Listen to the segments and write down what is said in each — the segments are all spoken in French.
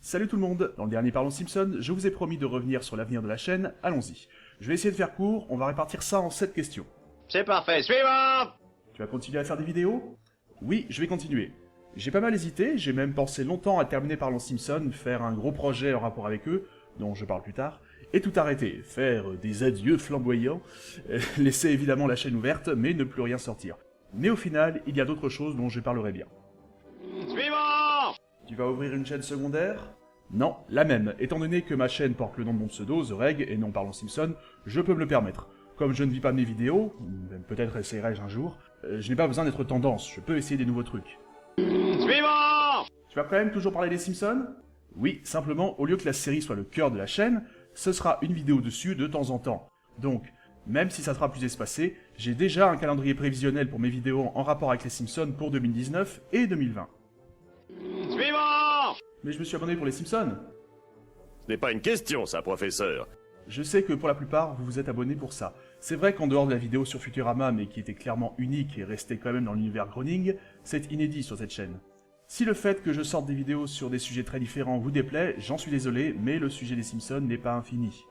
Salut tout le monde, dans le dernier Parlons Simpson, je vous ai promis de revenir sur l'avenir de la chaîne, allons-y. Je vais essayer de faire court, on va répartir ça en 7 questions. C'est parfait, suivant! Tu vas continuer à faire des vidéos? Oui, je vais continuer. J'ai pas mal hésité, j'ai même pensé longtemps à terminer Parlons Simpson, faire un gros projet en rapport avec eux, dont je parle plus tard, et tout arrêter, faire des adieux flamboyants, laisser évidemment la chaîne ouverte, mais ne plus rien sortir. Mais au final, il y a d'autres choses dont je parlerai bien. Suivant! Tu vas ouvrir une chaîne secondaire? Non, la même. Étant donné que ma chaîne porte le nom de mon pseudo, The Reg, et non Parlons Simpson, je peux me le permettre. Comme je ne vis pas de mes vidéos, même peut-être essayerai-je un jour, je n'ai pas besoin d'être tendance, je peux essayer des nouveaux trucs. Suivant! Tu vas quand même toujours parler des Simpsons? Oui, simplement, au lieu que la série soit le cœur de la chaîne, ce sera une vidéo dessus de temps en temps. Donc, même si ça sera plus espacé, j'ai déjà un calendrier prévisionnel pour mes vidéos en rapport avec les Simpsons pour 2019 et 2020. Suivant! Mais je me suis abonné pour les Simpsons. Ce n'est pas une question, ça, professeur. Je sais que pour la plupart, vous vous êtes abonnés pour ça. C'est vrai qu'en dehors de la vidéo sur Futurama, mais qui était clairement unique et restait quand même dans l'univers Groening, c'est inédit sur cette chaîne. Si le fait que je sorte des vidéos sur des sujets très différents vous déplaît, j'en suis désolé, mais le sujet des Simpsons n'est pas infini.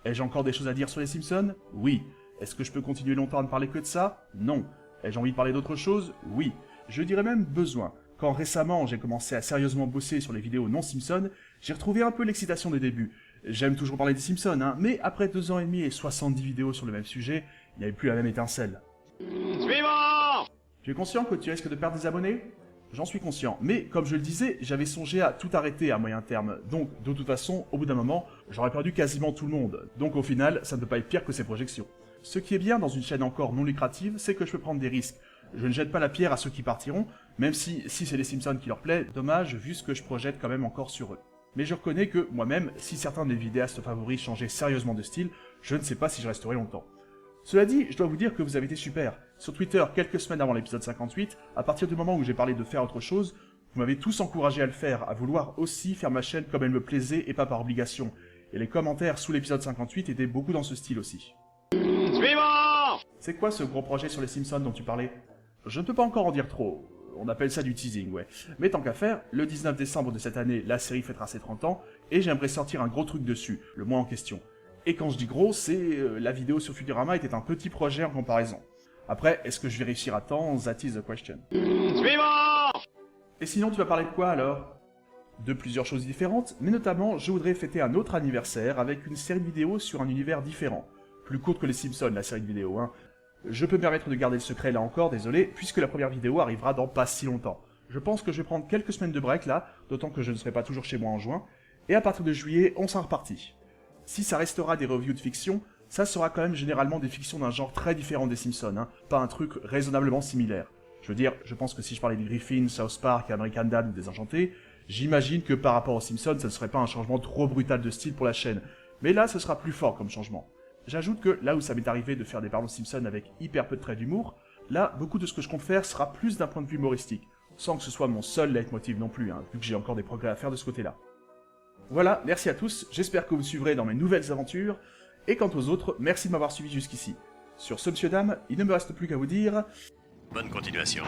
Ai-je encore des choses à dire sur les Simpsons? Oui. Est-ce que je peux continuer longtemps à ne parler que de ça? Non. Ai-je envie de parler d'autre chose? Oui. Je dirais même besoin. Quand récemment j'ai commencé à sérieusement bosser sur les vidéos non Simpsons, j'ai retrouvé un peu l'excitation des débuts. J'aime toujours parler des Simpsons, hein, mais après 2 ans et demi et 70 vidéos sur le même sujet, il n'y avait plus la même étincelle. Suivant! Tu es conscient que tu risques de perdre des abonnés? J'en suis conscient, mais comme je le disais, j'avais songé à tout arrêter à moyen terme, donc de toute façon, au bout d'un moment, j'aurais perdu quasiment tout le monde, donc au final, ça ne peut pas être pire que ces projections. Ce qui est bien dans une chaîne encore non lucrative, c'est que je peux prendre des risques. Je ne jette pas la pierre à ceux qui partiront, même si c'est les Simpsons qui leur plaît, dommage vu ce que je projette quand même encore sur eux. Mais je reconnais que, moi-même, si certains de mes vidéastes favoris changeaient sérieusement de style, je ne sais pas si je resterai longtemps. Cela dit, je dois vous dire que vous avez été super. Sur Twitter, quelques semaines avant l'épisode 58, à partir du moment où j'ai parlé de faire autre chose, vous m'avez tous encouragé à le faire, à vouloir aussi faire ma chaîne comme elle me plaisait et pas par obligation. Et les commentaires sous l'épisode 58 étaient beaucoup dans ce style aussi. Suivant! C'est quoi ce gros projet sur les Simpsons dont tu parlais? Je ne peux pas encore en dire trop. On appelle ça du teasing, ouais. Mais tant qu'à faire, le 19 décembre de cette année, la série fêtera ses 30 ans, et j'aimerais sortir un gros truc dessus, le mois en question. Et quand je dis gros, c'est la vidéo sur Futurama était un petit projet en comparaison. Après, est-ce que je vais réussir à temps? That is the question. Suivant! Et sinon, tu vas parler de quoi alors? De plusieurs choses différentes, mais notamment, je voudrais fêter un autre anniversaire avec une série de vidéos sur un univers différent. Plus courte que les Simpsons, la série de vidéos, hein. Je peux me permettre de garder le secret là encore, désolé, puisque la première vidéo arrivera dans pas si longtemps. Je pense que je vais prendre quelques semaines de break là, d'autant que je ne serai pas toujours chez moi en juin, et à partir de juillet, on s'en repartit. Si ça restera des reviews de fiction, ça sera quand même généralement des fictions d'un genre très différent des Simpsons, hein, pas un truc raisonnablement similaire. Je veux dire, je pense que si je parlais des Griffins, South Park, American Dad ou des Enchantés, j'imagine que par rapport aux Simpsons, ça ne serait pas un changement trop brutal de style pour la chaîne, mais là ce sera plus fort comme changement. J'ajoute que là où ça m'est arrivé de faire des Parlons Simpson avec hyper peu de traits d'humour, là, beaucoup de ce que je compte faire sera plus d'un point de vue humoristique, sans que ce soit mon seul leitmotiv non plus, hein, vu que j'ai encore des progrès à faire de ce côté-là. Voilà, merci à tous, j'espère que vous me suivrez dans mes nouvelles aventures, et quant aux autres, merci de m'avoir suivi jusqu'ici. Sur ce, monsieur dame, il ne me reste plus qu'à vous dire... Bonne continuation.